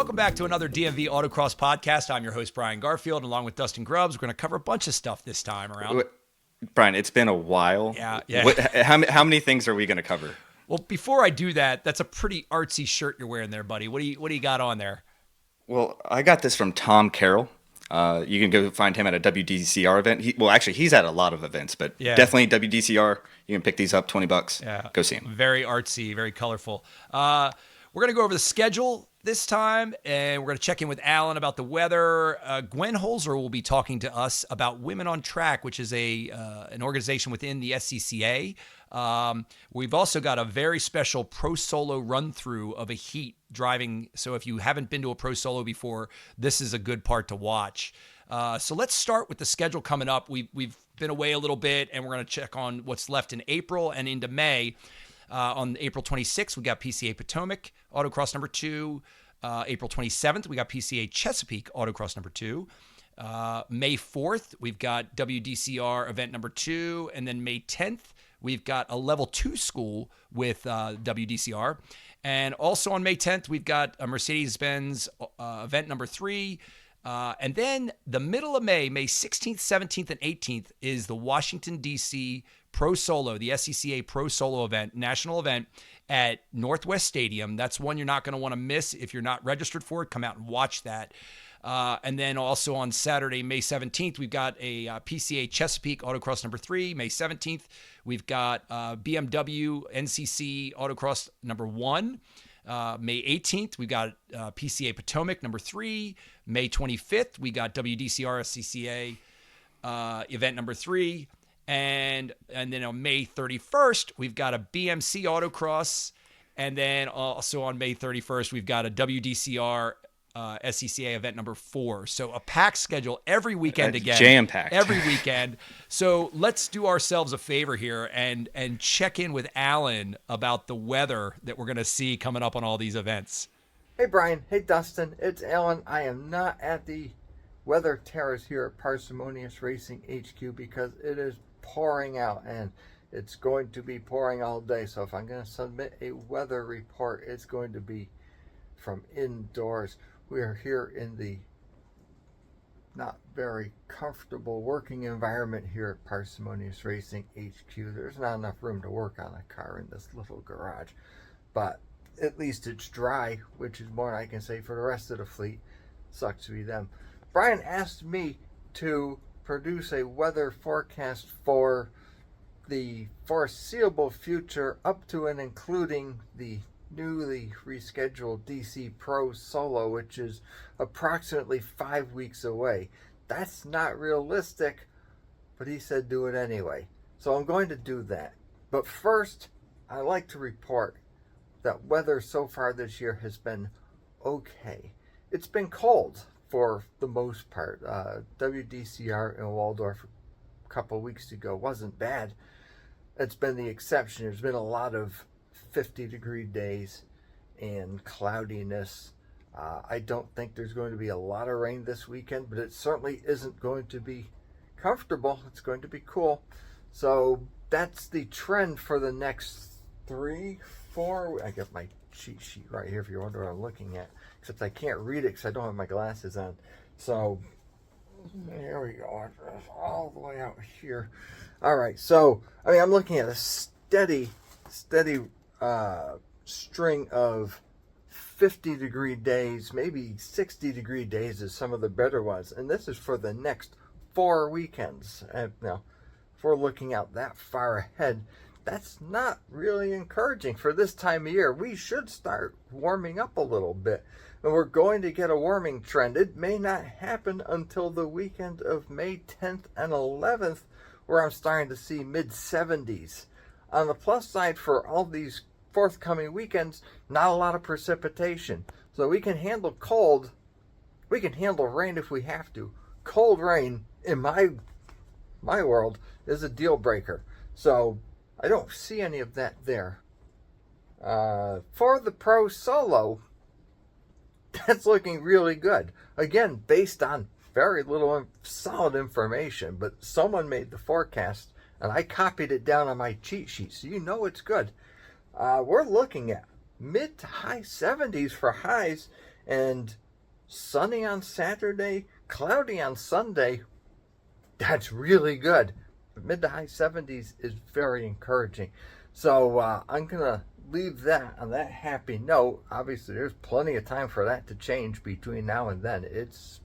Welcome back to another DMV Autocross Podcast. I'm your host, Brian Garfield, along with Dustin Grubbs. We're going to cover a bunch of stuff this time around. Brian, it's been a while. Yeah. How many things are we going to cover? Well, before I do that, that's a pretty artsy shirt you're wearing there, buddy. What do you got on there? Well, I got this from Tom Carroll. You can go find him at a WDCR event. He's at a lot of events, but definitely WDCR. You can pick these up, $20. Yeah. Go see him. Very artsy, very colorful. We're going to go over the schedule this time, and we're going to check in with Alan about the weather. Gwen Holzer will be talking to us about Women on Track, which is an organization within the SCCA. We've also got a very special ProSolo run-through of a heat driving. So if you haven't been to a ProSolo before, this is a good part to watch. So let's start with the schedule coming up. We've been away a little bit, and we're going to check on what's left in April and into May. On April 26th, we got PCA Potomac Autocross number 2. April 27th, we got PCA Chesapeake Autocross number 2. May 4th, we've got WDCR event number 2. And then May 10th, we've got a level 2 school with WDCR. And also on May 10th, we've got a Mercedes-Benz event number 3. And then the middle of May, May 16th, 17th, and 18th is the Washington, D.C. ProSolo, the SCCA ProSolo event, national event at Northwest Stadium. That's one you're not going to want to miss. If you're not registered for it, come out and watch that. And then also on Saturday, May 17th, we've got a PCA Chesapeake Autocross number 3. May 17th, we've got BMW NCC Autocross number 1. May 18th, we've got PCA Potomac number 3. May 25th, we got WDCR SCCA event number 3. And then on May 31st, we've got a BMC Autocross. And then also on May 31st, we've got a WDCR SCCA event number 4. So a packed schedule every weekend again. Jam-packed. Every weekend. So let's do ourselves a favor here and check in with Alan about the weather that we're going to see coming up on all these events. Hey, Brian. Hey, Dustin. It's Alan. I am not at the weather terrace here at Parsimonious Racing HQ because it is pouring out, and it's going to be pouring all day. So if I'm going to submit a weather report, it's going to be from indoors. We are here in the not very comfortable working environment here at Parsimonious Racing HQ. There's not enough room to work on a car in this little garage, but at least it's dry, which is more I can say for the rest of the fleet. Sucks to be them. Brian asked me to produce a weather forecast for the foreseeable future up to and including the newly rescheduled DC ProSolo, which is approximately 5 weeks away. That's not realistic, but he said do it anyway. So I'm going to do that. But first, I like to report that weather so far this year has been okay. It's been cold for the most part. WDCR in Waldorf a couple of weeks ago wasn't bad. It's been the exception. There's been a lot of 50-degree days and cloudiness. I don't think there's going to be a lot of rain this weekend, but it certainly isn't going to be comfortable. It's going to be cool. So that's the trend for the next 3-4. I got my cheat sheet right here if you're wondering what I'm looking at. Except I can't read it because I don't have my glasses on. So, here we go. All the way out here. All right. So, I'm looking at a steady string of 50-degree days, maybe 60-degree days is some of the better ones. And this is for the next 4 weekends. And now, if we're looking out that far ahead, that's not really encouraging for this time of year. We should start warming up a little bit. And we're going to get a warming trend. It may not happen until the weekend of May 10th and 11th, where I'm starting to see mid-70s. On the plus side, for all these forthcoming weekends, not a lot of precipitation. So we can handle cold. We can handle rain if we have to. Cold rain, in my world, is a deal breaker. So I don't see any of that there. For the ProSolo, that's looking really good. Again, based on very little solid information, but someone made the forecast, and I copied it down on my cheat sheet, so you know it's good. We're looking at mid to high 70s for highs And sunny on Saturday, cloudy on Sunday, that's really good. Mid to high 70s is very encouraging. So I'm going to leave that on that happy note. Obviously, there's plenty of time for that to change between now and then. It's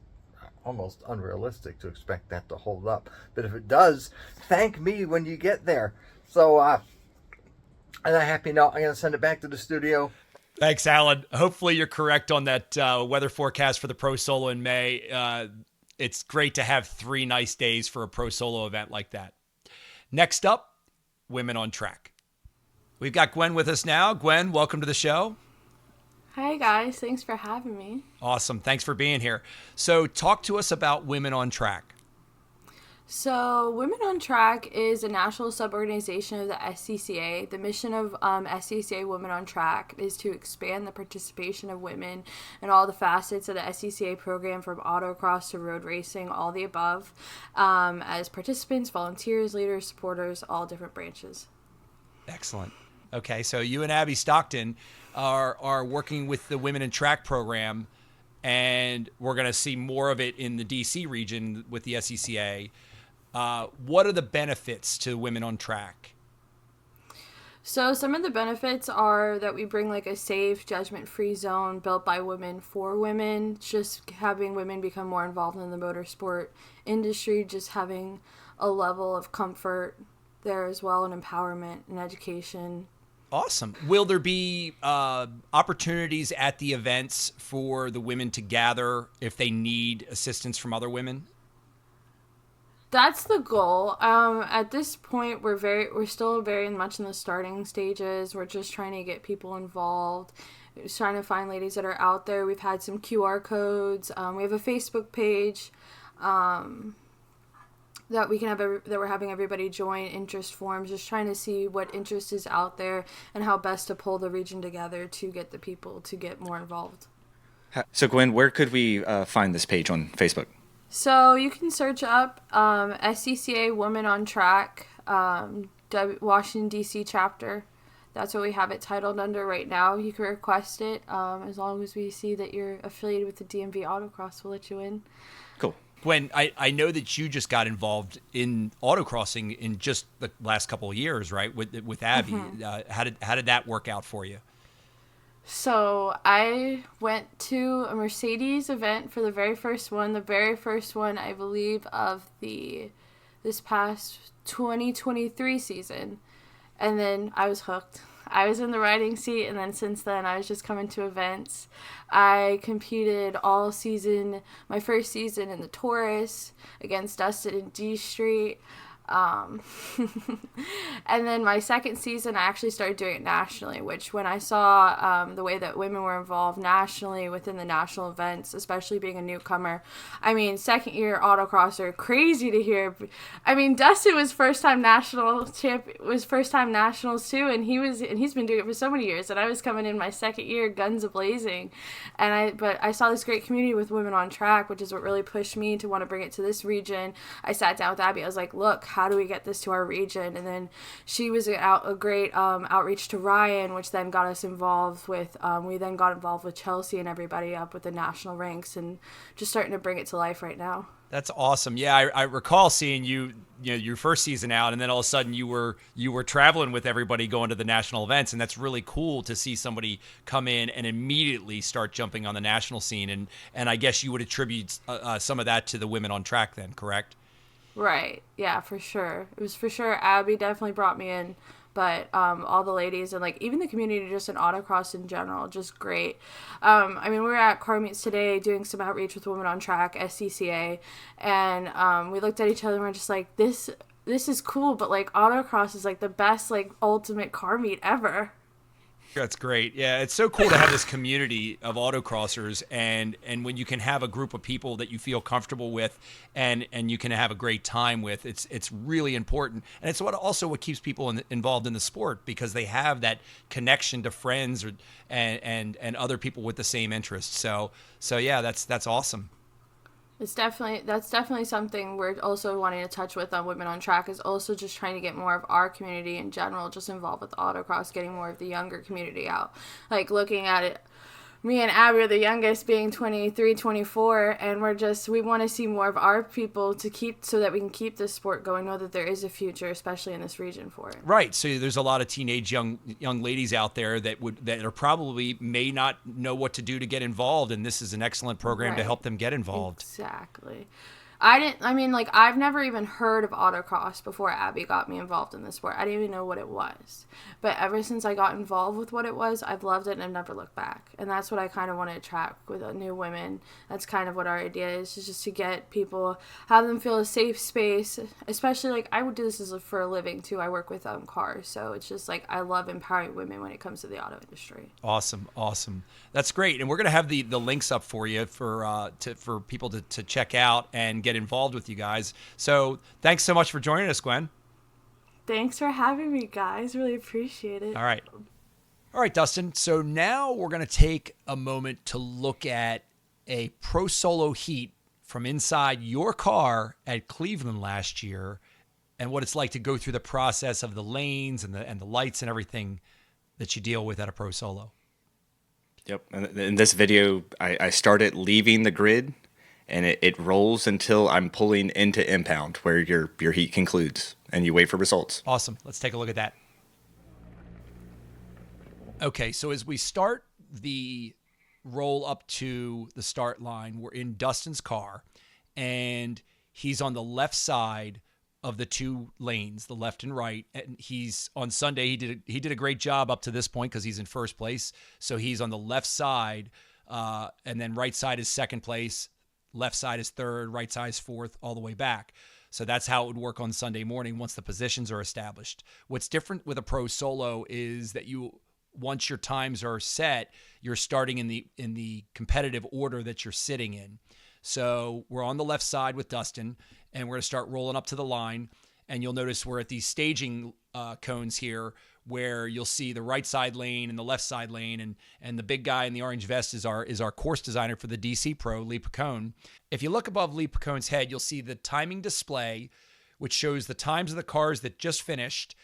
almost unrealistic to expect that to hold up. But if it does, thank me when you get there. So on a happy note, I'm going to send it back to the studio. Thanks, Alan. Hopefully you're correct on that weather forecast for the Pro Solo in May. It's great to have 3 nice days for a Pro Solo event like that. Next up, women on track. We've got Gwen with us now. Gwen, welcome to the show. Hi, guys. Thanks for having me. Awesome. Thanks for being here. So talk to us about Women on Track. So Women on Track is a national suborganization of the SCCA. The mission of SCCA Women on Track is to expand the participation of women in all the facets of the SCCA program, from autocross to road racing, all the above, as participants, volunteers, leaders, supporters, all different branches. Excellent. Okay, so you and Abby Stockton are working with the Women in Track program, and we're going to see more of it in the DC region with the SCCA. What are the benefits to Women on Track? So some of the benefits are that we bring like a safe, judgment-free zone built by women for women, just having women become more involved in the motorsport industry, just having a level of comfort there as well, and empowerment and education. Awesome. Will there be opportunities at the events for the women to gather if they need assistance from other women? That's the goal. At this point, we're still very much in the starting stages. We're just trying to get people involved. We're just trying to find ladies that are out there. We've had some QR codes. We have a Facebook page that we can have that we're having everybody join, interest forms, just trying to see what interest is out there and how best to pull the region together to get the people to get more involved. So Gwen, where could we find this page on Facebook? So you can search up SCCA Women on Track, Washington, D.C. chapter. That's what we have it titled under right now. You can request it as long as we see that you're affiliated with the DMV Autocross. We'll let you in. Cool. Gwen, I know that you just got involved in autocrossing in just the last couple of years, right? With Abby. Mm-hmm. How did that work out for you? So I went to a Mercedes event for the very first one, I believe, of this past 2023 season. And then I was hooked. I was in the riding seat, and then since then I was just coming to events. I competed all season, my first season in the Taurus against Dustin in D Street. And then my second season, I actually started doing it nationally, which when I saw the way that women were involved nationally within the national events, especially being a newcomer, I mean, second year autocrosser, crazy to hear. I mean, Dustin was first time nationals too, and he's been doing it for so many years, and I was coming in my second year, guns a-blazing, but I saw this great community with Women on Track, which is what really pushed me to want to bring it to this region. I sat down with Abby, I was like, look, how do we get this to our region? And then she was a great outreach to Ryan, which then got us involved with, we then got involved with Chelsea and everybody up with the national ranks, and just starting to bring it to life right now. That's awesome. Yeah, I recall seeing you your first season out, and then all of a sudden you were traveling with everybody going to the national events, and that's really cool to see somebody come in and immediately start jumping on the national scene. And I guess you would attribute some of that to the Women on Track then, correct? Right. Yeah, for sure. It was for sure. Abby definitely brought me in, but all the ladies and like even the community just in autocross in general, just great. I mean, we were at car meets today doing some outreach with Women on Track, SCCA, and we looked at each other and we're just like, this is cool, but like autocross is like the best like ultimate car meet ever. That's great. Yeah, it's so cool to have this community of autocrossers, and when you can have a group of people that you feel comfortable with and you can have a great time with, it's really important. And it's what keeps people involved in the sport, because they have that connection to friends and other people with the same interests. So yeah, that's awesome. That's definitely something we're also wanting to touch with on Women on Track, is also just trying to get more of our community in general just involved with autocross, getting more of the younger community out. Like looking at it me and Abby are the youngest, being 23, 24, and we want to see more of our people to keep, so that we can keep this sport going, know that there is a future, especially in this region, for it. Right. So there's a lot of teenage young ladies out there that are probably may not know what to do to get involved, and this is an excellent program to help them get involved. Exactly. I've never even heard of autocross before Abby got me involved in the sport. I didn't even know what it was. But ever since I got involved with what it was, I've loved it and I've never looked back. And that's what I kind of want to attract with new women. That's kind of what our idea is just to get people, have them feel a safe space. Especially, I would do this for a living, too. I work with cars. So it's just, I love empowering women when it comes to the auto industry. Awesome. That's great. And we're going to have the links up for you for people to check out and get involved with you guys. So thanks so much for joining us, Gwen. Thanks for having me, guys. Really appreciate it. All right, Dustin. So now we're going to take a moment to look at a ProSolo Heat from inside your car at Cleveland last year, and what it's like to go through the process of the lanes and the lights and everything that you deal with at a ProSolo. Yep. And in this video, I started leaving the grid, and it rolls until I'm pulling into impound, where your heat concludes, and you wait for results. Awesome. Let's take a look at that. Okay, so as we start the roll up to the start line, we're in Dustin's car, and he's on the left side of the two lanes, the left and right. And he's on Sunday. He did a great job up to this point because he's in first place. So he's on the left side, and then right side is second place, left side is third, right side is fourth, all the way back. So that's how it would work on Sunday morning once the positions are established. What's different with a ProSolo is that once your times are set, you're starting in the competitive order that you're sitting in. So we're on the left side with Dustin, and we're going to start rolling up to the line. And you'll notice we're at these staging cones here, where you'll see the right side lane and the left side lane, and the big guy in the orange vest is our course designer for the DC Pro, Lee Picone. If you look above Lee Picone's head, you'll see the timing display, which shows the times of the cars that just finished,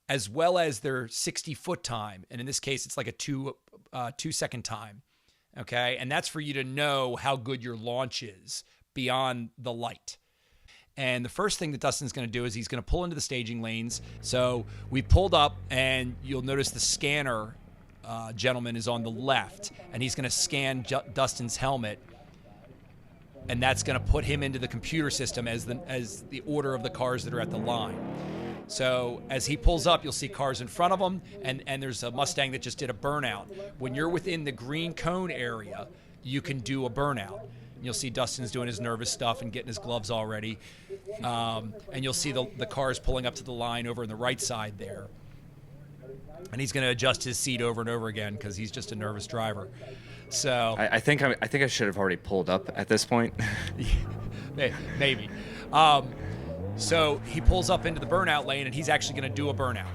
as well as their 60-foot time. And in this case, it's like a 2-second time. Okay. And that's for you to know how good your launch is beyond the light. And the first thing that Dustin's going to do is he's going to pull into the staging lanes. So we pulled up, and you'll notice the scanner gentleman is on the left, and he's going to scan Dustin's helmet. And that's going to put him into the computer system as the order of the cars that are at the line. So as he pulls up, you'll see cars in front of him, and there's a Mustang that just did a burnout. When you're within the green cone area, you can do a burnout. You'll see Dustin's doing his nervous stuff and getting his gloves all ready. And you'll see the cars pulling up to the line over on the right side there. And he's going to adjust his seat over and over again because he's just a nervous driver. So I think I should have already pulled up at this point. Maybe. So he pulls up into the burnout lane, and he's actually going to do a burnout.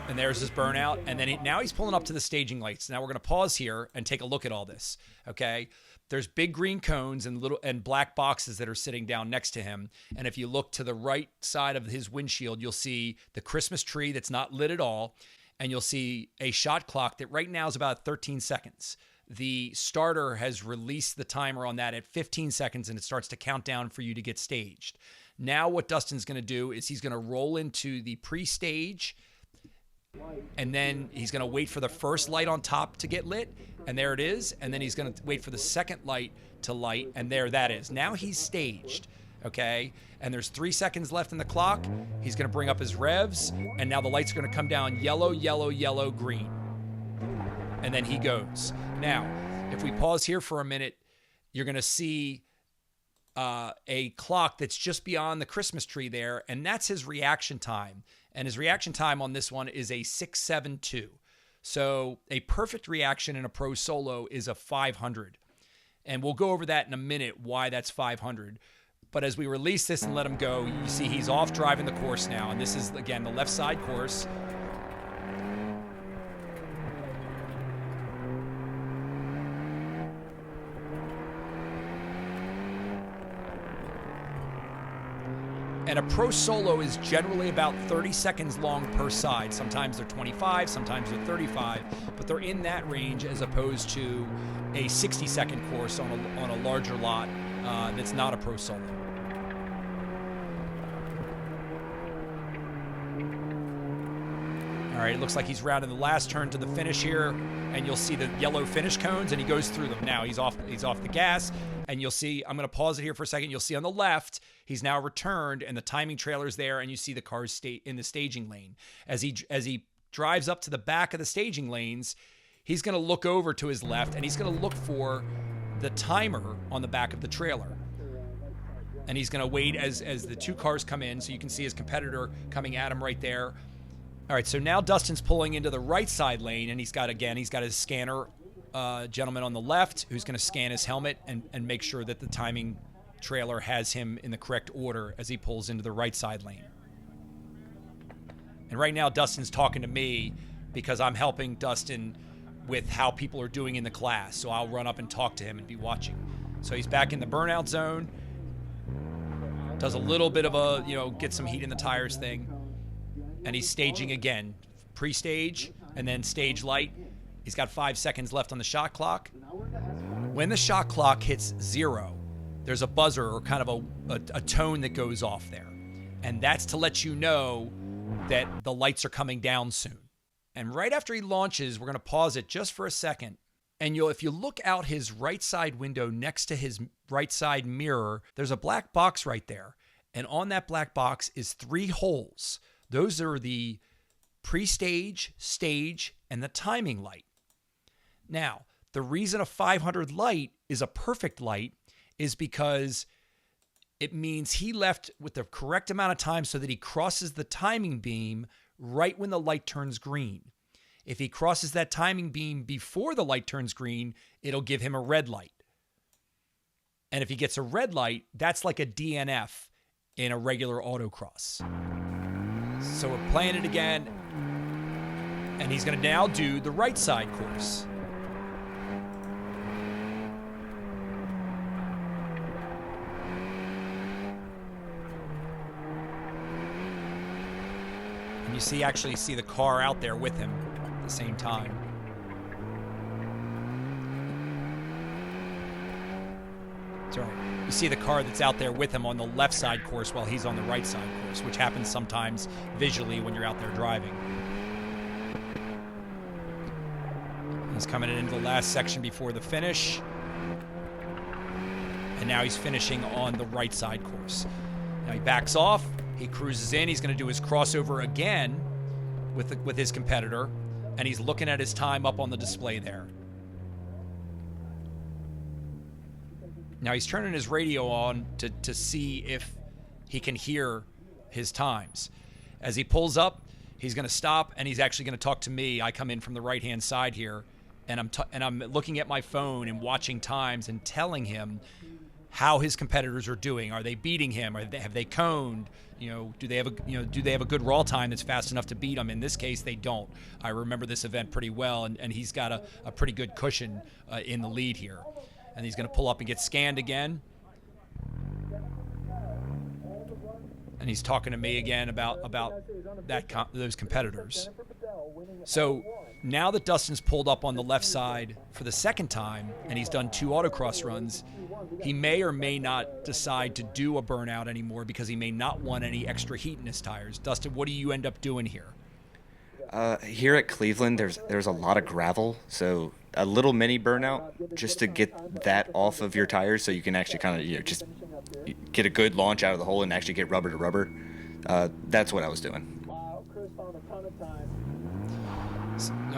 And there's his burnout. And then now he's pulling up to the staging lights. Now we're going to pause here and take a look at all this. Okay. There's big green cones and black boxes that are sitting down next to him. And if you look to the right side of his windshield, you'll see the Christmas tree that's not lit at all. And you'll see a shot clock that right now is about 13 seconds. The starter has released the timer on that at 15 seconds, and it starts to count down for you to get staged. Now what Dustin's going to do is he's going to roll into the pre-stage, and then he's going to wait for the first light on top to get lit, and there it is. And then he's going to wait for the second light to light, and there that is. Now he's staged, okay? And there's 3 seconds left in the clock. He's going to bring up his revs, and now the lights are going to come down yellow, yellow, yellow, green. And then he goes. Now, if we pause here for a minute, you're going to see a clock that's just beyond the Christmas tree there, and that's his reaction time. And his reaction time on this one is a 6.72. So a perfect reaction in a ProSolo is a 500. And we'll go over that in a minute, why that's 500. But as we release this and let him go, you see he's off driving the course now. And this is, again, the left side course. And a pro solo is generally about 30 seconds long per side. Sometimes they're 25, sometimes they're 35, but they're in that range as opposed to a 60-second course on a larger lot that's not a pro solo. All right, it looks like he's rounding the last turn to the finish here, and you'll see the yellow finish cones, and he goes through them. Now he's off the gas, and you'll see, I'm going to pause it here for a second. You'll see on the left, he's now returned, and the timing trailer's there, and you see the cars in the staging lane. As he drives up to the back of the staging lanes, he's going to look over to his left, and he's going to look for the timer on the back of the trailer. And he's going to wait as the two cars come in, so you can see his competitor coming at him right there. All right, so now Dustin's pulling into the right side lane, and he's got his scanner gentleman on the left who's going to scan his helmet and make sure that the timing trailer has him in the correct order as he pulls into the right side lane. And right now, Dustin's talking to me because I'm helping Dustin with how people are doing in the class. So I'll run up and talk to him and be watching. So he's back in the burnout zone, does a little bit of a, get some heat in the tires thing. And he's staging again, pre-stage and then stage light. He's got 5 seconds left on the shot clock. When the shot clock hits 0, there's a buzzer or kind of a tone that goes off there. And that's to let you know that the lights are coming down soon. And right after he launches, we're going to pause it just for a second. And if you look out his right side window next to his right side mirror, there's a black box right there. And on that black box is 3 holes. Those are the pre-stage, stage, and the timing light. Now, the reason a 500 light is a perfect light is because it means he left with the correct amount of time so that he crosses the timing beam right when the light turns green. If he crosses that timing beam before the light turns green, it'll give him a red light. And if he gets a red light, that's like a DNF in a regular autocross. So we're playing it again, and he's going to now do the right side course. And you actually see the car out there with him at the same time. Sorry. You see the car that's out there with him on the left side course while he's on the right side course, which happens sometimes visually when you're out there driving. He's coming into the last section before the finish. And now he's finishing on the right side course. Now he backs off. He cruises in. He's going to do his crossover again with his competitor. And he's looking at his time up on the display there. Now he's turning his radio on to see if he can hear his times. As he pulls up, he's going to stop, and he's actually going to talk to me. I come in from the right-hand side here, and I'm looking at my phone and watching times and telling him how his competitors are doing. Are they beating him? Have they coned? Do they have a good raw time that's fast enough to beat him? In this case, they don't. I remember this event pretty well, and he's got a pretty good cushion in the lead here. And he's going to pull up and get scanned again. And he's talking to me again about those competitors. So now that Dustin's pulled up on the left side for the second time, and he's done 2 autocross runs, he may or may not decide to do a burnout anymore because he may not want any extra heat in his tires. Dustin, what do you end up doing here? Here at Cleveland, there's a lot of gravel, so a little mini burnout just to get that off of your tires, so you can actually kind of just get a good launch out of the hole and actually get rubber to rubber. That's what I was doing.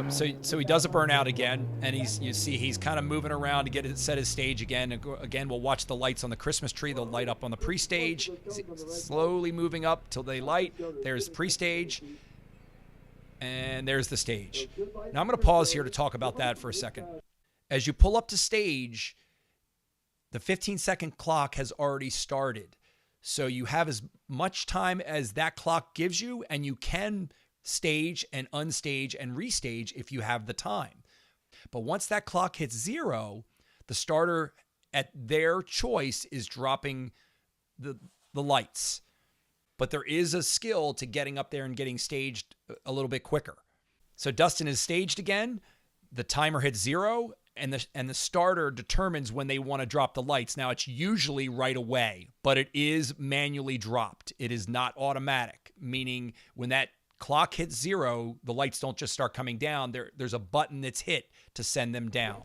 So he does a burnout again, and he's kind of moving around to set his stage again. Again, we'll watch the lights on the Christmas tree. They'll light up on the pre-stage. He's slowly moving up till they light. There's pre-stage. And there's the stage. Now I'm going to pause here to talk about that for a second. As you pull up to stage, the 15-second clock has already started. So you have as much time as that clock gives you, and you can stage and unstage and restage if you have the time. But once that clock hits 0, the starter at their choice is dropping the lights. but there is a skill to getting up there and getting staged a little bit quicker. So Dustin is staged again. The timer hits 0, and the starter determines when they want to drop the lights. Now, it's usually right away, but it is manually dropped. It is not automatic, meaning when that clock hits 0, the lights don't just start coming down. There's a button that's hit to send them down.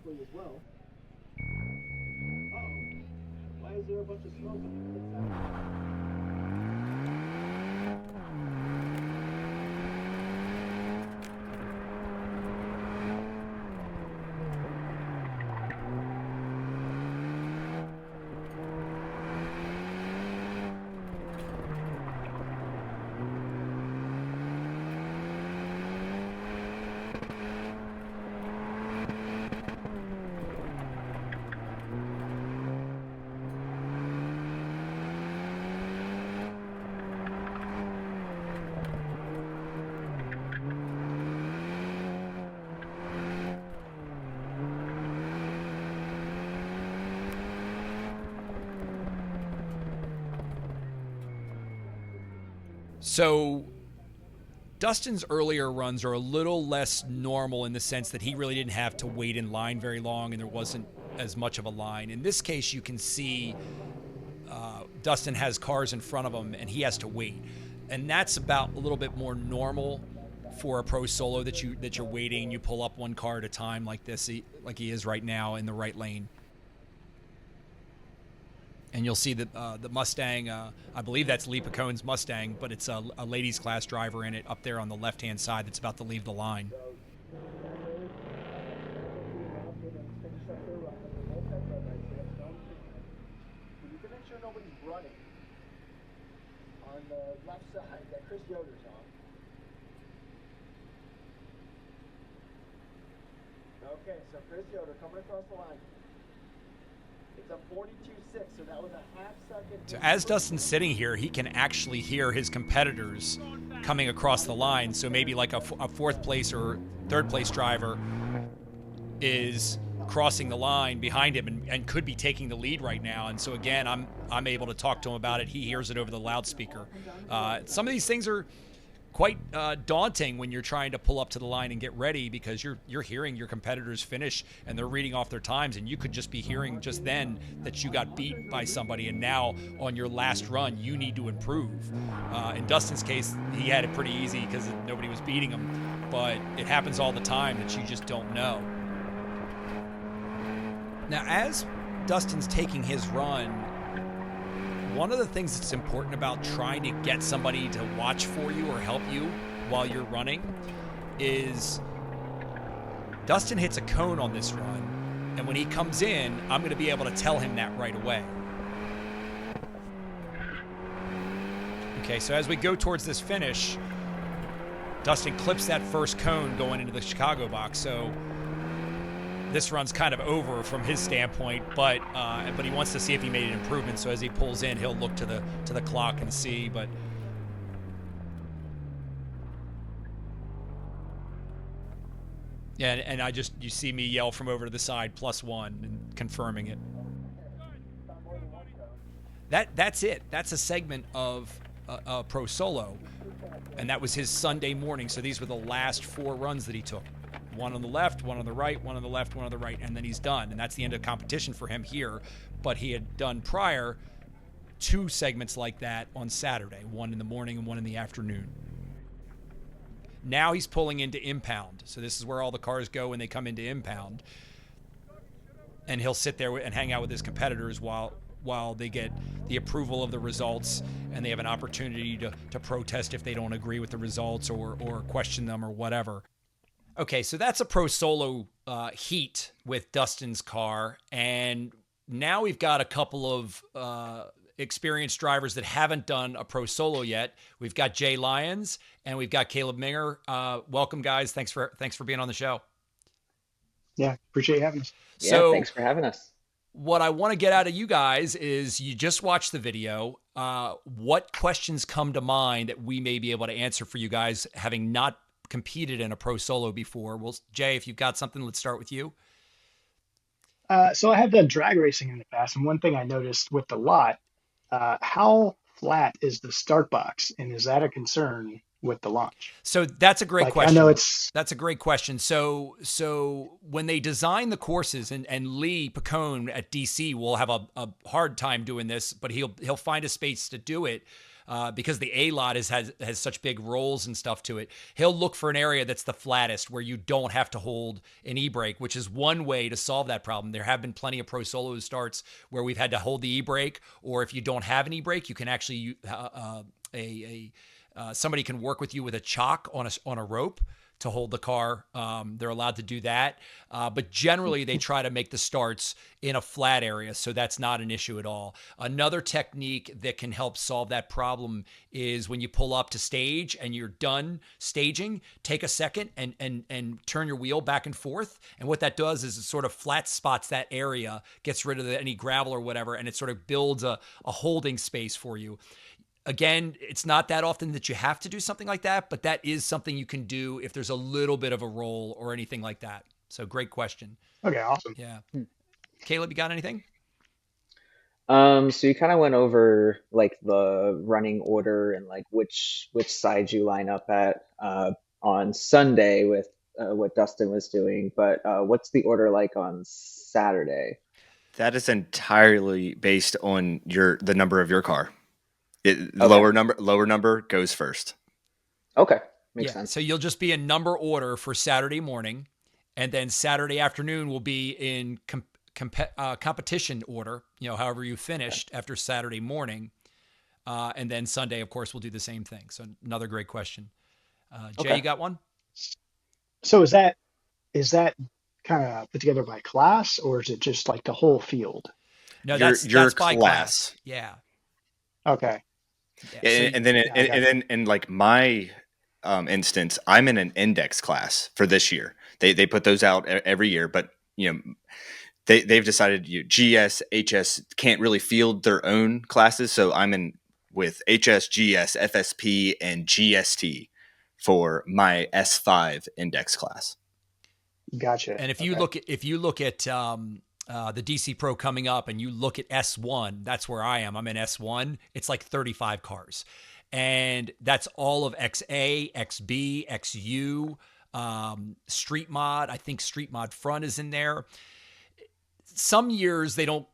Why is there a bunch of smoke on the inside? So Dustin's earlier runs are a little less normal in the sense that he really didn't have to wait in line very long and there wasn't as much of a line. In this case, you can see Dustin has cars in front of him and he has to wait. And that's about a little bit more normal for a pro solo, that you're waiting and you pull up one car at a time like this, like he is right now in the right lane. And you'll see the Mustang, I believe that's Lee Picone's Mustang, but it's a ladies class driver in it up there on the left-hand side that's about to leave the line. You can make sure nobody's running on the left side that Chris Yoder's on. Okay, so Chris Yoder coming across the line. It's a 42.6, so that was a half second. So as Dustin's sitting here, he can actually hear his competitors coming across the line. So maybe like a fourth place or third place driver is crossing the line behind him and could be taking the lead right now. And so again, I'm able to talk to him about it. He hears it over the loudspeaker. Some of these things are quite daunting when you're trying to pull up to the line and get ready, because you're hearing your competitors finish and they're reading off their times, and you could just be hearing just then that you got beat by somebody, and now on your last run you need to improve. In Dustin's case, he had it pretty easy because nobody was beating him, but it happens all the time that you just don't know. Now, as Dustin's taking his run, one of the things that's important about trying to get somebody to watch for you or help you while you're running is Dustin hits a cone on this run, and when he comes in, I'm going to be able to tell him that right away. Okay, so as we go towards this finish, Dustin clips that first cone going into the Chicago box, so this run's kind of over from his standpoint, but he wants to see if he made an improvement. So as he pulls in, he'll look to the clock and see. But yeah, and you see me yell from over to the side +1 and confirming it. That's it. That's a segment of Pro Solo, and that was his Sunday morning. So these were the last 4 runs that he took. One on the left, one on the right, one on the left, one on the right, and then he's done. And that's the end of competition for him here. But he had done prior 2 segments like that on Saturday, one in the morning and one in the afternoon. Now he's pulling into impound. So this is where all the cars go when they come into impound. And he'll sit there and hang out with his competitors while they get the approval of the results, and they have an opportunity to protest if they don't agree with the results or question them or whatever. Okay, so that's a Pro Solo Heat with Dustin's car, and now we've got a couple of experienced drivers that haven't done a Pro Solo yet. We've got Jay Lyons and we've got Caleb Minger. Welcome, guys. Thanks for being on the show. Yeah, appreciate you having us. So, thanks for having us. What I want to get out of you guys is, you just watched the video. What questions come to mind that we may be able to answer for you guys, having not competed in a Pro Solo before? Well, Jay, if you've got something, let's start with you. So I have done drag racing in the past, and one thing I noticed with the lot, how flat is the start box, and is that a concern with the launch? So that's a great Like, question. I know it's That's a great question. So when they design the courses, and Lee Picone at DC will have a hard time doing this, but he'll find a space to do it. Because the A lot has such big rolls and stuff to it, he'll look for an area that's the flattest where you don't have to hold an e-brake, which is one way to solve that problem. There have been plenty of Pro Solo starts where we've had to hold the e-brake, or if you don't have an e-brake, you can actually somebody can work with you with a chock on a rope to hold the car. They're allowed to do that. But generally, they try to make the starts in a flat area, so that's not an issue at all. Another technique that can help solve that problem is when you pull up to stage and you're done staging, take a second and turn your wheel back and forth. And what that does is it sort of flat spots that area, gets rid of any gravel or whatever, and it sort of builds a holding space for you. Again, it's not that often that you have to do something like that, but that is something you can do if there's a little bit of a roll or anything like that. So great question. okay. Awesome. Yeah. Caleb, you got anything? So you kind of went over like the running order and like which side you line up at on Sunday with what Dustin was doing, but what's the order like on Saturday? That is entirely based on the number of your car. Okay. Lower number goes first. Okay, makes sense. So you'll just be in number order for Saturday morning, and then Saturday afternoon will be in competition order, however you finished after Saturday morning. And then Sunday, of course, we'll do the same thing. So another great question. Jay, Okay. you got one? So is that kind of put together by class, or is it just like the whole field? No, Your that's by class. class. Yeah. Okay. Yeah. And then in like my instance, I'm in an index class for this year. They put those out every year, but they've decided GS, HS can't really field their own classes, so I'm in with HS, GS, FSP, and GST for my S5 index class. Gotcha. And if you look at the DC Pro coming up, and you look at S1, that's where I am. I'm in S1. It's like 35 cars, and that's all of XA, XB, XU, Street Mod. I think Street Mod Front is in there. Some years they don't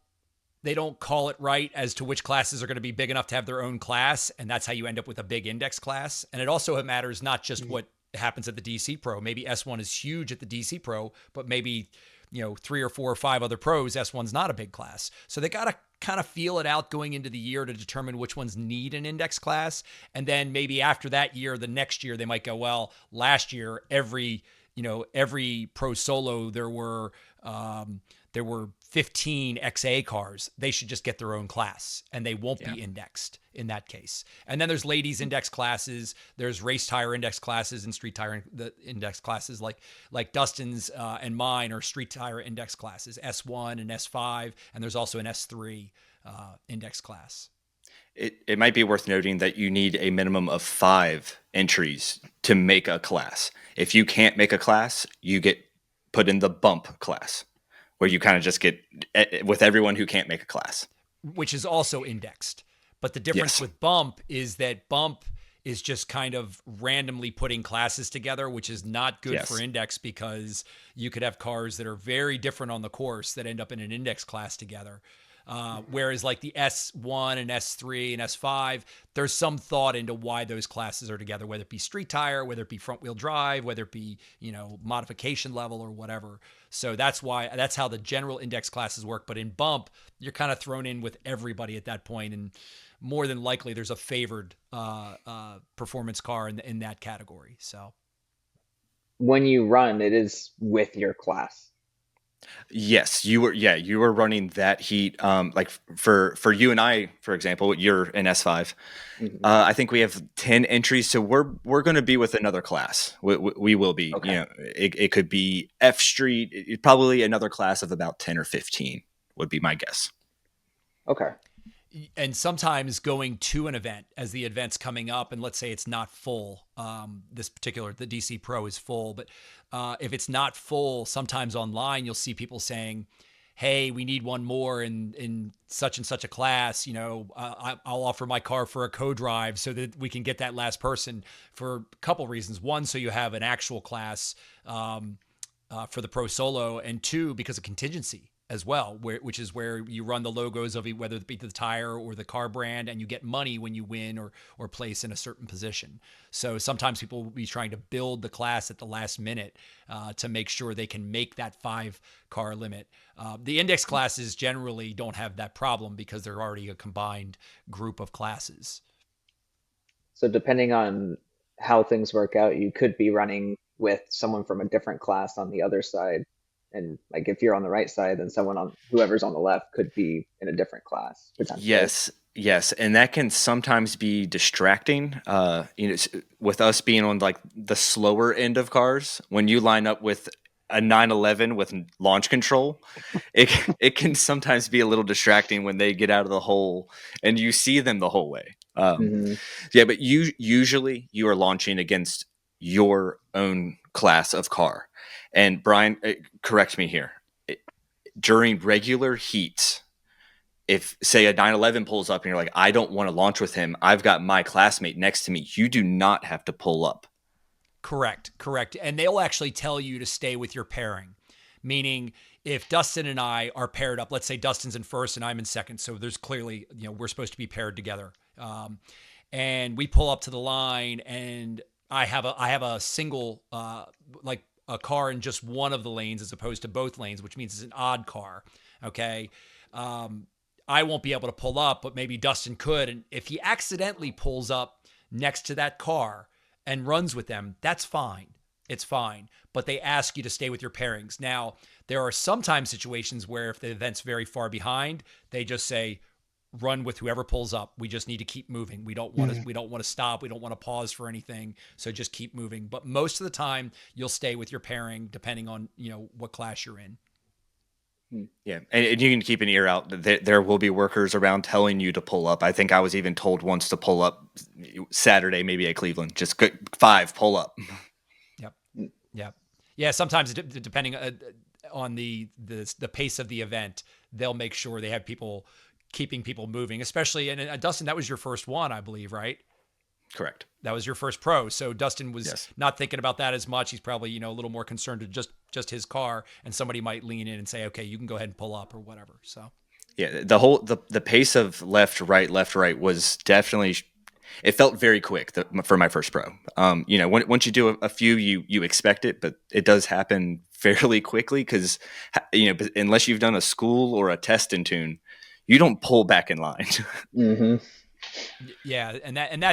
call it right as to which classes are going to be big enough to have their own class, and that's how you end up with a big index class. And it also matters not just what happens at the DC Pro. Maybe S1 is huge at the DC Pro, but maybe 3 or 4 or 5 other pros, S1's not a big class. So they got to kind of feel it out going into the year to determine which ones need an index class. And then maybe after that year, the next year, they might go, well, last year, every Pro Solo, there were 15 XA cars. They should just get their own class, and they won't be indexed in that case. And then there's ladies index classes, there's race tire index classes, and street tire index classes like Dustin's and mine are street tire index classes, S1 and S5, and there's also an S3 index class. It might be worth noting that you need a minimum of 5 entries to make a class. If you can't make a class, you get put in the bump class, where you kind of just get with everyone who can't make a class. Which is also indexed. But the difference with bump is that bump is just kind of randomly putting classes together, which is not good for index, because you could have cars that are very different on the course that end up in an index class together. Whereas like the S1 and S3 and S5, there's some thought into why those classes are together, whether it be street tire, whether it be front wheel drive, whether it be, modification level or whatever. So that's how the general index classes work. But in bump, you're kind of thrown in with everybody at that point, and more than likely there's a favored performance car in that category. So When you run, it is with your class. Yes, you were running that heat. Like for you and I, for example, you're in S5. Mhm. I think we have 10 entries, so we're going to be with another class. We will be. Okay. It could be F Street. Probably another class of about 10 or 15 would be my guess. Okay. and sometimes going to an event as the event's coming up, and let's say it's not full, the DC Pro is full, but if it's not full, sometimes online you'll see people saying, hey, we need one more in such and such a class, I'll offer my car for a co-drive so that we can get that last person for a couple reasons. One, so you have an actual class for the Pro Solo, and two, because of contingency as well, which is where you run the logos of whether it be the tire or the car brand, and you get money when you win or place in a certain position. So sometimes people will be trying to build the class at the last minute to make sure they can make that 5-car limit. The index classes generally don't have that problem because they're already a combined group of classes. So depending on how things work out, you could be running with someone from a different class on the other side. And like if you're on the right side, then whoever's on the left could be in a different class potentially. Yes, and that can sometimes be distracting. With us being on like the slower end of cars, when you line up with a 911 with launch control, it can sometimes be a little distracting when they get out of the hole and you see them the whole way. Yeah, but usually you are launching against your own class of car. And Brian, correct me here. During regular heats, if say a 911 pulls up and you're like, I don't want to launch with him, I've got my classmate next to me, you do not have to pull up. Correct. And they'll actually tell you to stay with your pairing, meaning if Dustin and I are paired up, let's say Dustin's in first and I'm in second, so there's clearly, we're supposed to be paired together. And we pull up to the line and I have a single, like a car in just one of the lanes as opposed to both lanes, which means it's an odd car. Okay. I won't be able to pull up, but maybe Dustin could. And if he accidentally pulls up next to that car and runs with them, that's fine. It's fine. But they ask you to stay with your pairings. Now, there are sometimes situations where if the event's very far behind, they just say, run with whoever pulls up. We just need to keep moving. We don't want to stop. We don't want to pause for anything. So just keep moving. But most of the time you'll stay with your pairing depending on, what class you're in. Yeah. And you can keep an ear out. There will be workers around telling you to pull up. I think I was even told once to pull up Saturday, maybe at Cleveland, just 5, pull up. Yep. Yeah. Sometimes depending on the pace of the event, they'll make sure they have people keeping people moving, especially, and Dustin, that was your first one, I believe, right? Correct. That was your first pro. So Dustin was not thinking about that as much. He's probably, a little more concerned with just his car, and somebody might lean in and say, okay, you can go ahead and pull up or whatever. So yeah, the pace of left, right was definitely, it felt very quick for my first pro. Once you do a few, you expect it, but it does happen fairly quickly because, unless you've done a school or a test in tune, you don't pull back in line. Mm-hmm. Yeah, and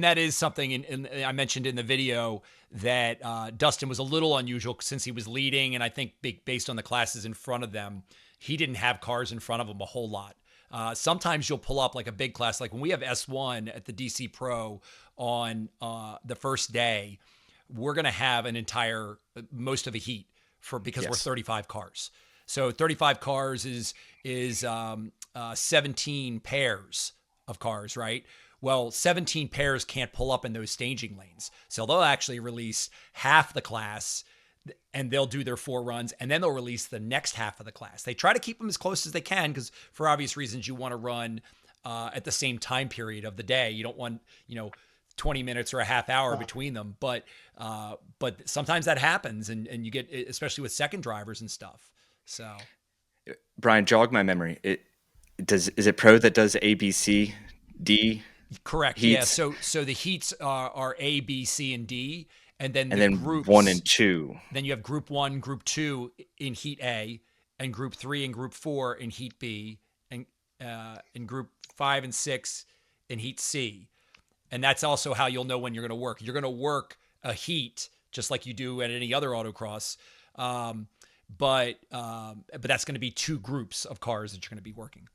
that is something. And I mentioned in the video that Dustin was a little unusual since he was leading, and I think based on the classes in front of them, he didn't have cars in front of him a whole lot. Sometimes you'll pull up like a big class, like when we have S1 at the DC Pro on the first day, we're going to have most of a heat because we're 35 cars. So 35 cars is 17 pairs of cars, right? Well, 17 pairs can't pull up in those staging lanes. So they'll actually release half the class and they'll do their 4 runs, and then they'll release the next half of the class. They try to keep them as close as they can because for obvious reasons, you want to run at the same time period of the day. You don't want, 20 minutes or a half hour between them. But sometimes that happens and you get, especially with second drivers and stuff. So Brian, jog my memory. Is it Pro that does A, B, C, D? Correct. Heats? Yeah. So the heats are A, B, C, and D, and then groups 1 and 2. Then you have Group 1, Group 2 in Heat A, and Group 3 and Group 4 in Heat B, and in Group 5 and 6 in Heat C. And that's also how you'll know when you're going to work. You're going to work a heat just like you do at any other autocross. But that's going to be 2 groups of cars that you're going to be working.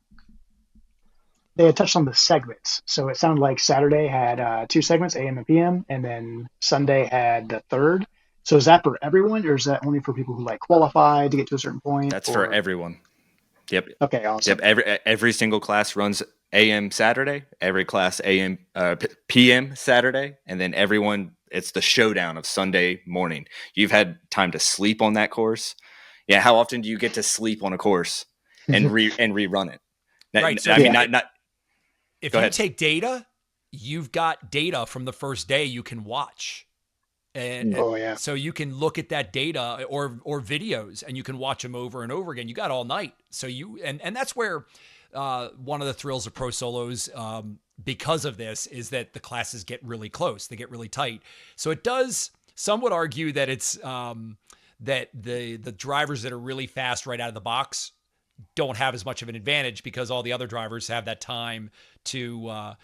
They had touched on the segments. So it sounded like Saturday had 2 segments, AM and PM, and then Sunday had the third. So is that for everyone, or is that only for people who qualify to get to a certain point? That's for everyone. Yep. Okay, awesome. Yep. Every single class runs AM Saturday, every class AM PM Saturday, and then everyone, it's the showdown of Sunday morning. You've had time to sleep on that course. Yeah, how often do you get to sleep on a course and rerun it. Right. So I mean, not. If Go you ahead. take data, you've got data from the first day you can watch. And Oh, yeah. so you can look at that data or videos and you can watch them over and over again. You got all night. So and that's where one of the thrills of pro solos, because of this, is that the classes get really close. They get really tight. So it does, some would argue that it's that the drivers that are really fast right out of the box don't have as much of an advantage because all the other drivers have that time to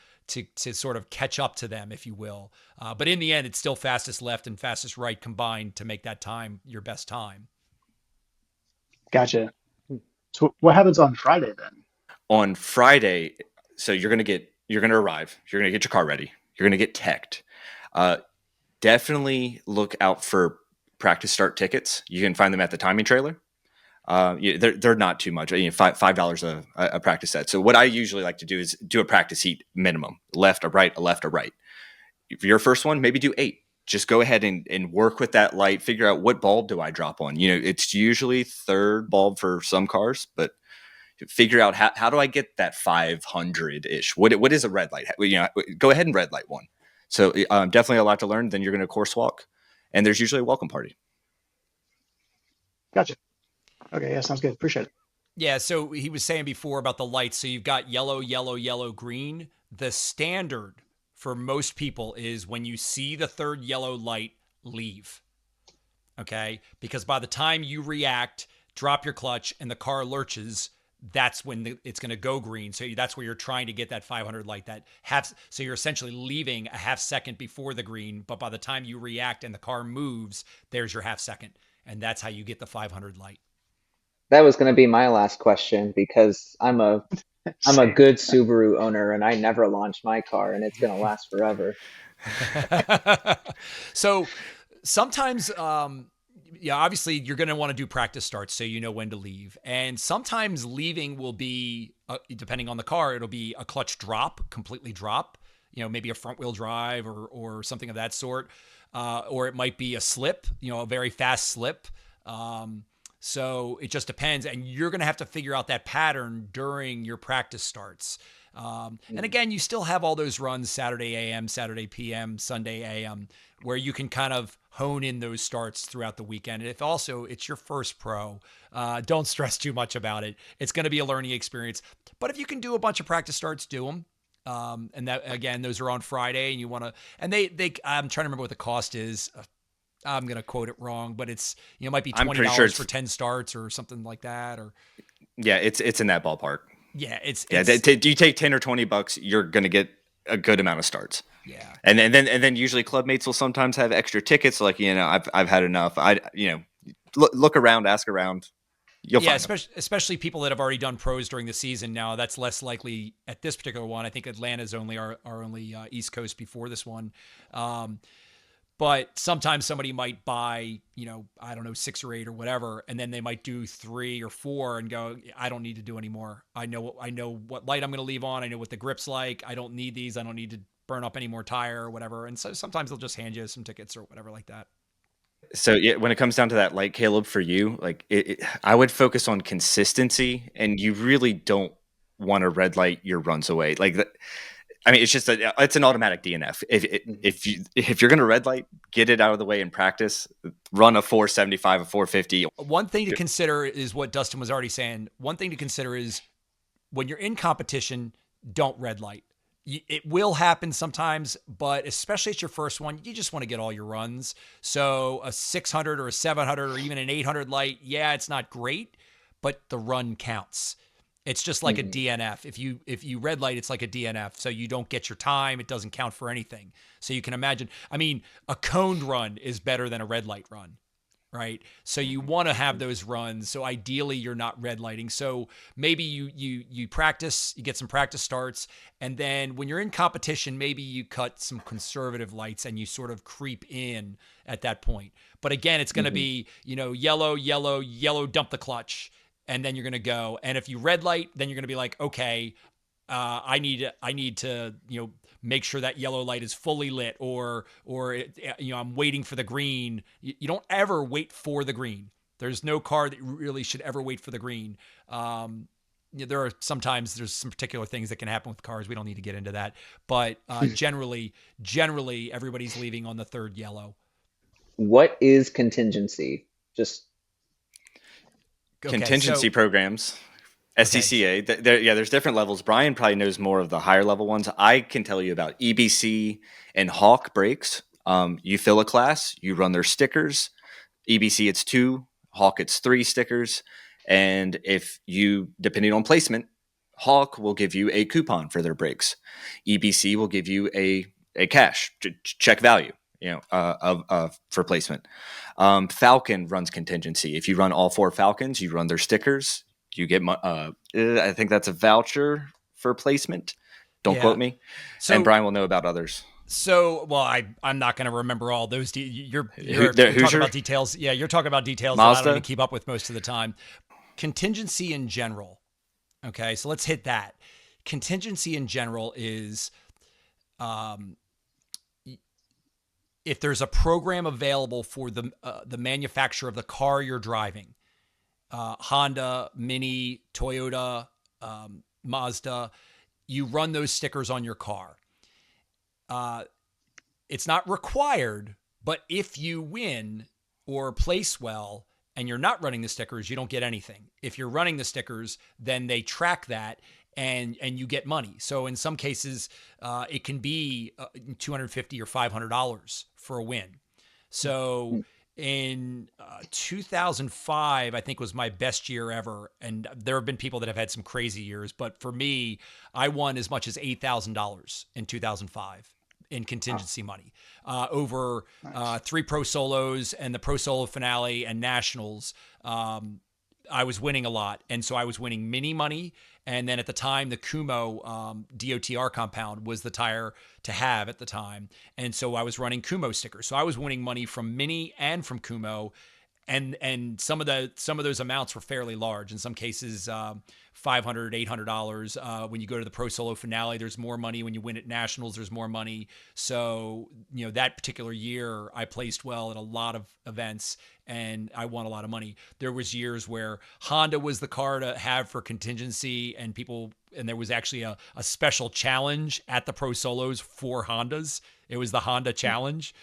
sort of catch up to them, if you will. But in the end, it's still fastest left and fastest right combined to make that time your best time. Gotcha. So what happens on Friday then? On Friday, so you're going to arrive, you're going to get your car ready, you're going to get teched. Definitely look out for practice start tickets. You can find them at the timing trailer. They're not too much, $5 a practice set. So what I usually like to do is do a practice heat minimum, left, a right, a left, a right. For your first one, maybe do 8. Just go ahead and work with that light, figure out what bulb do I drop on. It's usually third bulb for some cars, but figure out how do I get that 500-ish? What is a red light? Go ahead and red light one. So definitely a lot to learn. Then you're going to course walk, and there's usually a welcome party. Gotcha. Okay, yeah, sounds good. Appreciate it. Yeah, so he was saying before about the lights. So you've got yellow, yellow, yellow, green. The standard for most people is when you see the third yellow light, leave. Okay? Because by the time you react, drop your clutch, and the car lurches, that's when it's going to go green. So that's where you're trying to get that 500 light, so you're essentially leaving a half second before the green, but by the time you react and the car moves, there's your half second. And that's how you get the 500 light. That was going to be my last question because I'm a good Subaru owner and I never launch my car and it's going to last forever. So sometimes, obviously you're going to want to do practice starts so you know when to leave. And sometimes leaving will be, depending on the car, it'll be a clutch drop, completely drop, maybe a front wheel drive or something of that sort. Or it might be a slip, a very fast slip. So it just depends. And you're going to have to figure out that pattern during your practice starts. And again, you still have all those runs Saturday AM, Saturday PM, Sunday AM, where you can kind of hone in those starts throughout the weekend. And if also it's your first pro, don't stress too much about it. It's going to be a learning experience. But if you can do a bunch of practice starts, do them. And that, again, those are on Friday and you want to, and I'm trying to remember what the cost is. I'm going to quote it wrong, but it's, it might be $20 for 10 starts or something like that. Or yeah, it's in that ballpark. Yeah. Do you take 10 or $20, you're going to get a good amount of starts. Yeah. And then usually club mates will sometimes have extra tickets. Like, I've had enough. Look around, ask around. You'll find especially people that have already done pros during the season. Now that's less likely at this particular one. I think Atlanta's only our only East Coast before this one. But sometimes somebody might buy, I don't know, 6 or 8 or whatever, and then they might do 3 or 4 and go, I don't need to do any more. I know what light I'm going to leave on. I know what the grip's like. I don't need these. I don't need to burn up any more tire or whatever. And so sometimes they'll just hand you some tickets or whatever like that. So when it comes down to that light, Caleb, for you, like I would focus on consistency, and you really don't want to red light your runs away. It's just it's an automatic DNF. If you're going to red light, get it out of the way in practice. Run a 475, a 450. One thing to consider is what Dustin was already saying. One thing to consider is when you're in competition, don't red light. It will happen sometimes, but especially at your first one, you just want to get all your runs. So a 600 or a 700 or even an 800 light, yeah, it's not great, but the run counts. It's just like a DNF. If you red light, it's like a DNF. So you don't get your time. It doesn't count for anything. So you can imagine, a coned run is better than a red light run, right? So you want to have those runs. So ideally you're not red lighting. So maybe you practice, you get some practice starts. And then when you're in competition, maybe you cut some conservative lights and you sort of creep in at that point. But again, it's going to be, yellow, yellow, yellow, dump the clutch. And then you're going to go. And if you red light, then you're going to be like, okay, I need to, make sure that yellow light is fully lit or I'm waiting for the green. You don't ever wait for the green. There's no car that really should ever wait for the green. there are sometimes there's some particular things that can happen with cars. We don't need to get into that, but generally everybody's leaving on the third yellow. What is contingency? Just Contingency programs, SCCA. There's different levels. Brian probably knows more of the higher level ones. I can tell you about EBC and Hawk brakes. You fill a class, you run their stickers. EBC, it's 2. Hawk, it's 3 stickers. And if you, depending on placement, Hawk will give you a coupon for their brakes. EBC will give you a cash check value, for placement. Falcon runs contingency. If you run all 4 Falcons, you run their stickers. You get, I think that's a voucher for placement. Don't quote me. And Brian will know about others. So, well, I'm not going to remember all those. You're talking about details. Yeah, you're talking about details that I don't even keep up with most of the time. Contingency in general. Okay, so let's hit that. Contingency in general is if there's a program available for the manufacturer of the car you're driving, Honda, Mini, Toyota, Mazda, you run those stickers on your car. It's not required, but if you win or place well and you're not running the stickers, you don't get anything. If you're running the stickers, then they track that and you get money. So in some cases, it can be $250 or $500 for a win. So in 2005, I think was my best year ever. And there have been people that have had some crazy years, but for me, I won as much as $8,000 in 2005. In contingency money over 3 Pro Solos and the Pro Solo finale and nationals. I was winning a lot. And so I was winning mini money. And then at the time, the Kumo DOTR compound was the tire to have at the time. And so I was running Kumo stickers. So I was winning money from mini and from Kumo. And some of those amounts were fairly large. In some cases, $500, $800. When you go to the Pro Solo finale, there's more money. When you win at nationals, there's more money. So, that particular year, I placed well at a lot of events and I won a lot of money. There was years where Honda was the car to have for contingency and there was actually a special challenge at the Pro Solos for Hondas. It was the Honda Challenge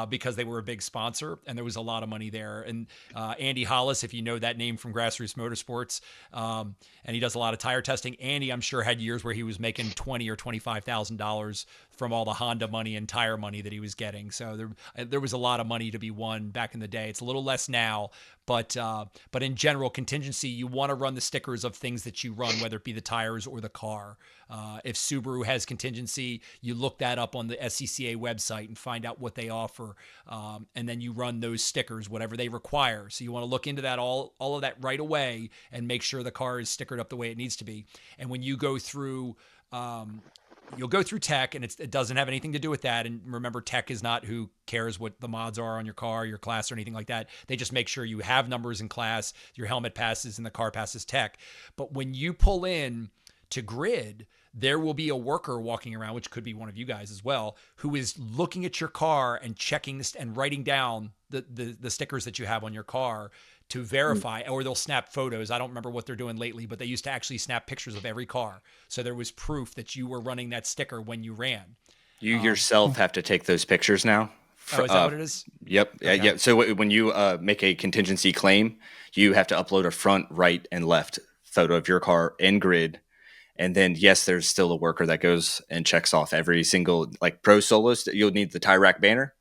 because they were a big sponsor, and there was a lot of money there. And Andy Hollis, if you know that name from Grassroots Motorsports, and he does a lot of tire testing. Andy, I'm sure, had years where he was making $20,000 or $25,000 from all the Honda money and tire money that he was getting. So there was a lot of money to be won back in the day. It's a little less now, but in general, contingency, you want to run the stickers of things that you run, whether it be the tires or the car. If Subaru has contingency, you look that up on the SCCA website and find out what they offer. And then you run those stickers, whatever they require. So you want to look into that, all of that right away and make sure the car is stickered up the way it needs to be. And when you go through, you'll go through tech, and it doesn't have anything to do with that. And remember, tech is not who cares what the mods are on your car, your class, or anything like that. They just make sure you have numbers in class, your helmet passes, and the car passes tech. But when you pull in to grid, there will be a worker walking around, which could be one of you guys as well, who is looking at your car and checking this and writing down the stickers that you have on your car to verify, or they'll snap photos. I don't remember what they're doing lately, but they used to actually snap pictures of every car. So there was proof that you were running that sticker when you ran. You yourself have to take those pictures now. Oh, is that what it is? Yep. Okay. Yeah. So when you make a contingency claim, you have to upload a front, right, and left photo of your car in grid. And then, yes, there's still a worker that goes and checks off every single, like Pro Solos. You'll need the tie rack banner,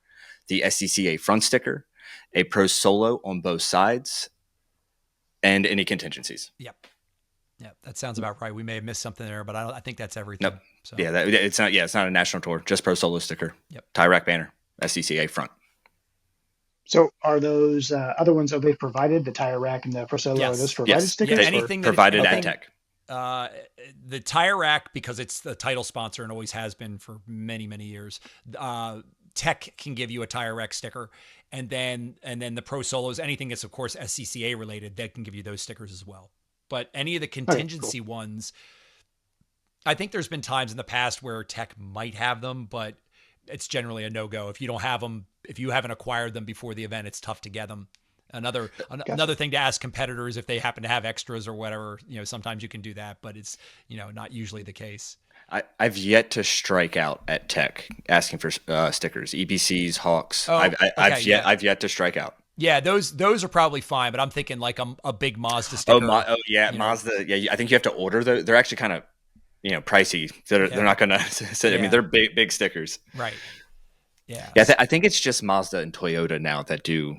the SCCA front sticker, a Pro Solo on both sides, and any contingencies. Yep. That sounds about right. We may have missed something there, but I think that's everything. Nope. So. Yeah, it's not a national tour, just Pro Solo sticker. Yep. Tie rack banner, SCCA front. So are those other ones, are they provided, the tire rack and the Pro Solo, yes. are those provided stickers? Yeah, anything provided at Tech. The tire rack, because it's the title sponsor and always has been for many, many years, Tech can give you a tire rack sticker. And then the Pro Solos, anything that's, of course, SCCA related, they can give you those stickers as well. But any of the contingency ones, I think there's been times in the past where Tech might have them, but it's generally a no-go. If you don't have them, if you haven't acquired them before the event, it's tough to get them. Another thing to ask competitors if they happen to have extras or whatever. Sometimes you can do that, but it's not usually the case. I've yet to strike out at Tech asking for stickers, EBCs, Hawks. Oh, I've yet to strike out. Yeah, those are probably fine, but I'm thinking like a big Mazda sticker. Mazda. Yeah, I think you have to order those. They're actually kind of pricey. They're not gonna. I mean, they're big stickers. Right. Yeah. Yeah, I think it's just Mazda and Toyota now that do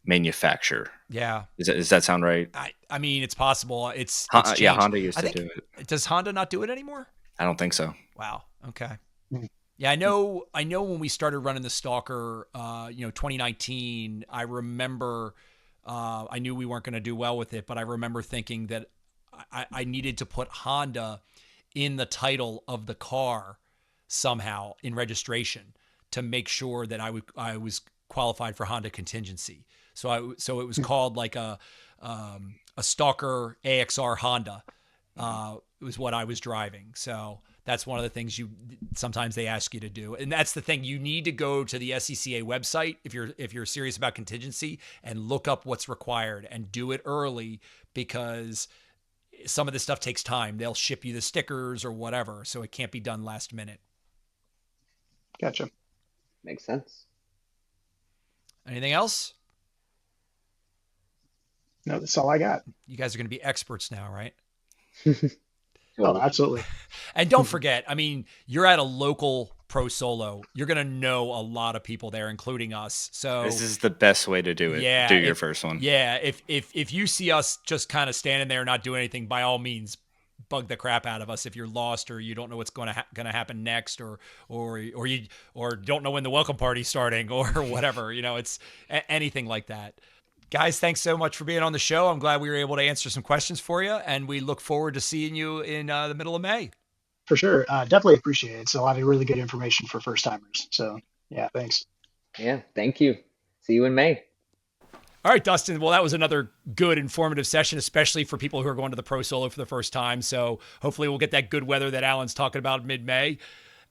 manufacture. Yeah. Does that sound right? I mean, it's possible. It's yeah, Honda used to do it. Does Honda not do it anymore? I don't think so. Wow. Okay. Yeah, I know when we started running the Stalker, 2019, I remember I knew we weren't going to do well with it, but I remember thinking that I needed to put Honda in the title of the car somehow in registration to make sure that I was qualified for Honda contingency. So it was called like a Stalker AXR Honda. It was what I was driving. So that's one of the things sometimes they ask you to do. And that's the thing. You need to go to the SCCA website if you're serious about contingency and look up what's required and do it early, because some of this stuff takes time. They'll ship you the stickers or whatever, so it can't be done last minute. Gotcha. Makes sense. Anything else? No, that's all I got. You guys are going to be experts now, right? Oh, absolutely. And don't forget, I mean, you're at a local ProSolo. You're going to know a lot of people there, including us. So this is the best way to do it. Yeah, do your first one. Yeah. If you see us just kind of standing there not doing anything, by all means, bug the crap out of us. If you're lost or you don't know what's going to happen next, or don't know when the welcome party's starting or whatever, it's anything like that. Guys, thanks so much for being on the show. I'm glad we were able to answer some questions for you, and we look forward to seeing you in the middle of May. For sure. Definitely appreciate it. It's a lot of really good information for first timers. So yeah, thanks. Yeah, thank you. See you in May. All right, Dustin. Well, that was another good, informative session, especially for people who are going to the ProSolo for the first time. So hopefully we'll get that good weather that Alan's talking about mid-May.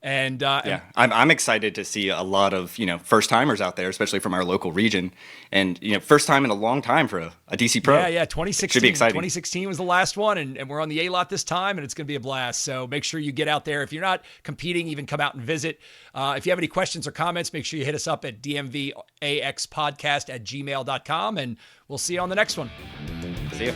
And I'm excited to see a lot of first timers out there, especially from our local region, and first time in a long time for a DC Pro. Yeah, 2016 should be exciting. 2016 was the last one, and we're on the A lot this time, and it's going to be a blast. So make sure you get out there. If you're not competing, even come out and visit. If you have any questions or comments, make sure you hit us up at dmvaxpodcast@gmail.com, and we'll see you on the next one. See you.